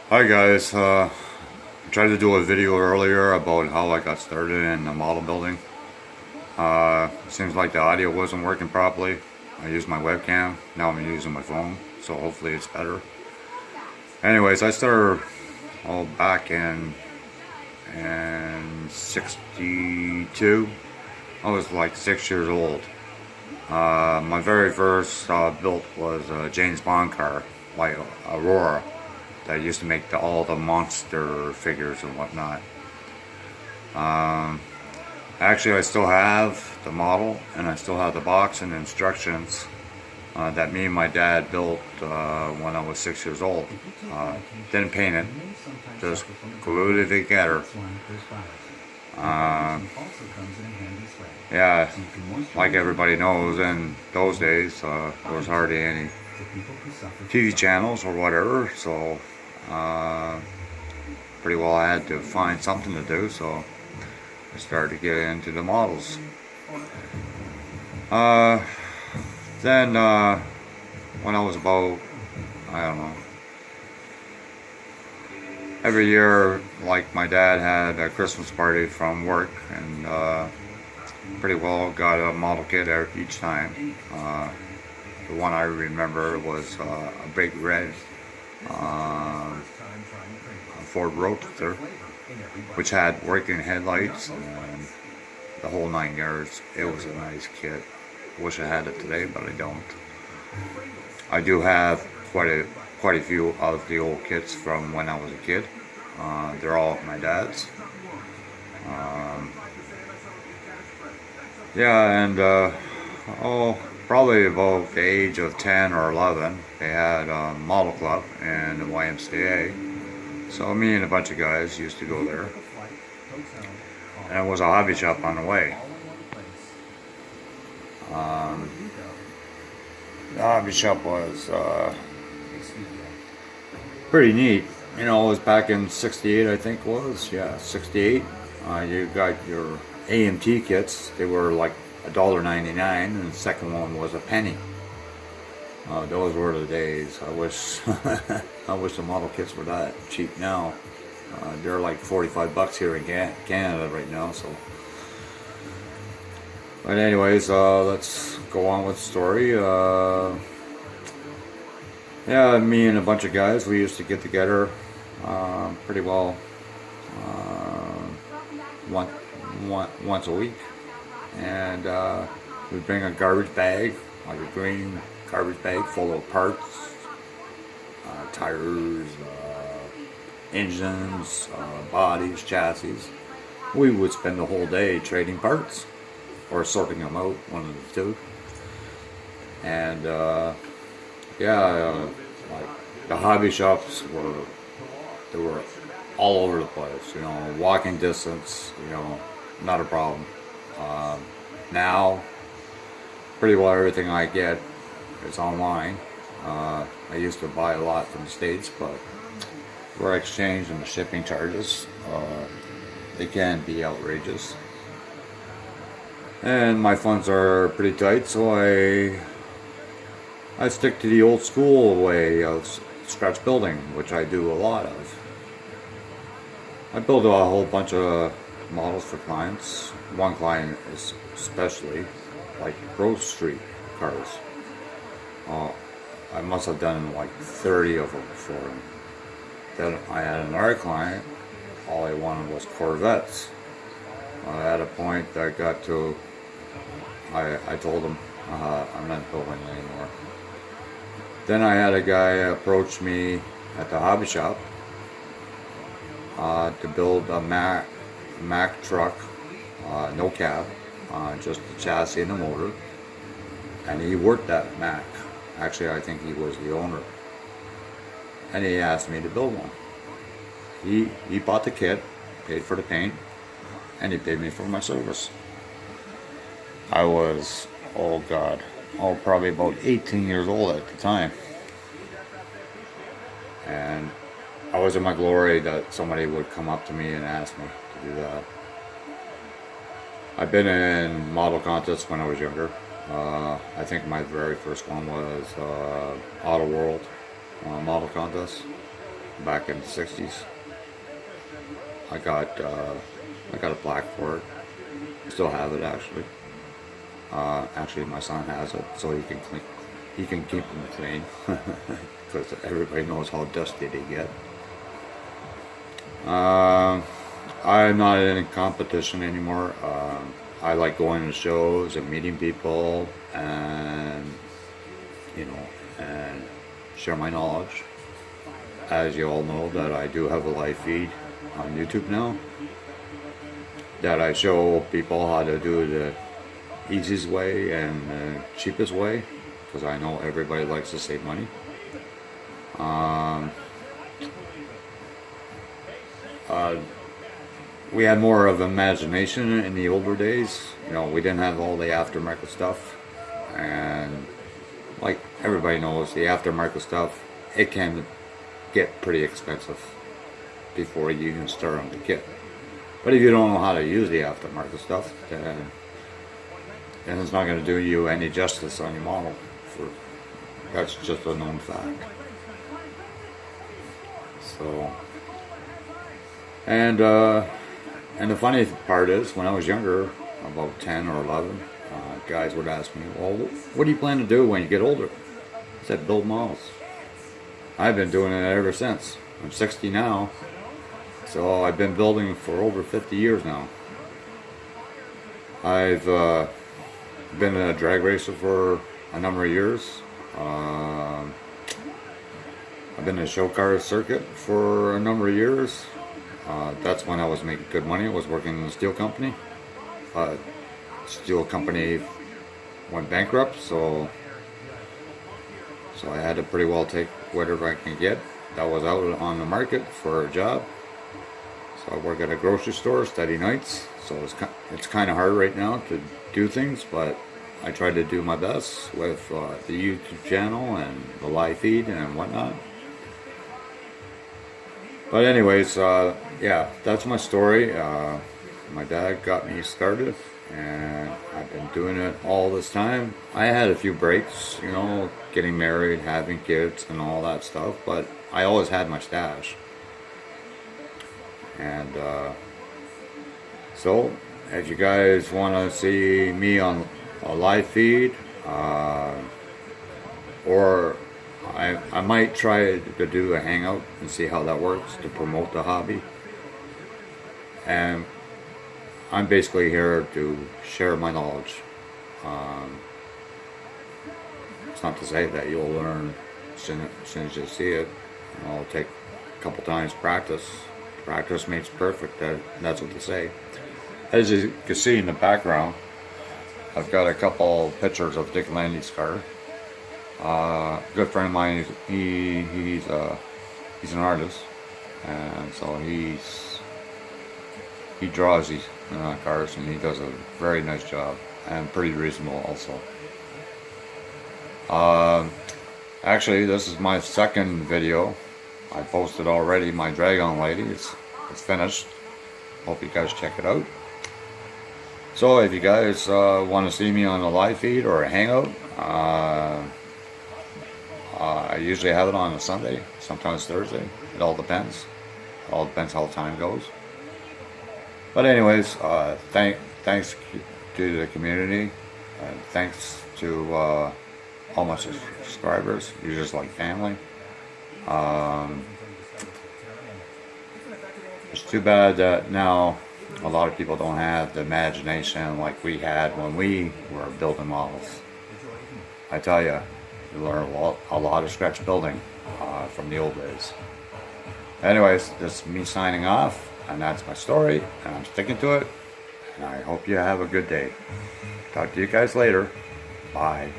Hi guys, I tried to do a video earlier about how I got started in the model building. Seems like the audio wasn't working properly. I used my webcam, now I'm using my phone, so hopefully it's better. Anyways, I started all back in 62. I was like 6 years old. My very first built was a James Bond car, like Aurora, that used to make all the monster figures and whatnot. Actually, I still have the model, and I still have the box and instructions that me and my dad built when I was 6 years old. Didn't paint it, just glued it together. Yeah, like everybody knows, in those days there was hardly any TV channels or whatever, so pretty well I had to find something to do, so I started to get into the models. Then when I was about, I don't know, every year, like my dad had a Christmas party from work, and pretty well got a model kit each time. The one I remember was a big red Ford Roadster, which had working headlights and the whole 9 yards. It was a nice kit. Wish I had it today, but I don't. I do have quite a few of the old kits from when I was a kid. They're all my dad's. Yeah, and probably about the age of 10 or 11, they had a model club in the YMCA. So me and a bunch of guys used to go there. And it was a hobby shop on the way. The hobby shop was pretty neat. You know, it was back in 68, I think it was. Yeah, 68. You got your AMT kits. They were like $1.99, and the second one was a penny. Those were the days. I wish I wish the model kits were that cheap now. They're like $45 here in Canada right now. So, but anyways, let's go on with the story. Yeah, me and a bunch of guys, we used to get together pretty well once a week, and we'd bring a garbage bag, like a green garbage bag full of parts, tires, engines, bodies, chassis. We would spend the whole day trading parts or sorting them out, one of the two. And like the hobby shops were all over the place. You know, walking distance. You know, not a problem. Now, pretty well everything I get is online. I used to buy a lot from the States, but for exchange and the shipping charges, they can be outrageous. And my funds are pretty tight, so I stick to the old school way of Scotch Building, which I do a lot of. I build a whole bunch of models for clients. One client is especially like Grove Street cars. I must have done like 30 of them for him. Then I had another client, all I wanted was Corvettes. At a point I got to, I told him I'm not building anymore. Then I had a guy approach me at the hobby shop to build a Mack truck, no cab, just the chassis and the motor. And he worked that Mack. Actually, I think he was the owner. And he asked me to build one. He bought the kit, paid for the paint, and he paid me for my service. I was, oh God, probably about 18 years old at the time. And I was in my glory that somebody would come up to me and ask me to do that. I've been in model contests when I was younger. I think my very first one was Auto World model contest. back in the 60s. I got a plaque for it. I still have it actually. Actually, my son has it, so he can keep them clean, because everybody knows how dusty they get. I'm not in competition anymore. I like going to shows and meeting people, and and share my knowledge. As you all know, that I do have a live feed on YouTube now, that I show people how to do the easiest way and the cheapest way, because I know everybody likes to save money. We had more of imagination in the older days. We didn't have all the aftermarket stuff, and like everybody knows, the aftermarket stuff, it can get pretty expensive before you even start on the kit. But if you don't know how to use the aftermarket stuff, then it's not going to do you any justice on your model. That's just a known fact. So, and the funny part is, when I was younger, about 10 or 11, guys would ask me, well, what do you plan to do when you get older? I said, build models. I've been doing it ever since. I'm 60 now, so I've been building for over 50 years now. I've been a drag racer for a number of years. I've been in a show car circuit for a number of years. That's when I was making good money. I was working in a steel company. Steel company went bankrupt, so I had to pretty well take whatever I can get that was out on the market for a job. So I work at a grocery store, steady nights. So it's kind of hard right now to do things, but I try to do my best with the YouTube channel and the live feed and whatnot. But anyways, yeah, that's my story. My dad got me started, and I've been doing it all this time. I had a few breaks, getting married, having kids, and all that stuff, but I always had my stash. And so, if you guys want to see me on a live feed, or I might try to do a hangout and see how that works to promote the hobby. And I'm basically here to share my knowledge. It's not to say that you'll learn as soon as you see it. It'll take a couple times practice. Practice makes perfect. That's what they say. As you can see in the background, I've got a couple pictures of Dick Landy's car. Good friend of mine, he's an artist, and so he draws these cars, and he does a very nice job, and pretty reasonable also. Actually, this is my second video. I posted already my Dragon Lady. It's finished. Hope you guys check it out. So if you guys want to see me on a live feed or a hangout, I usually have it on a Sunday, sometimes Thursday. It all depends. It all depends how time goes. But anyways, thanks to the community, and thanks to all my subscribers. You're just like family. It's too bad that now a lot of people don't have the imagination like we had when we were building models. I tell you, you learn a lot of Scotch Building from the old days. Anyways, this is me signing off, and that's my story, and I'm sticking to it, and I hope you have a good day. Talk to you guys later. Bye.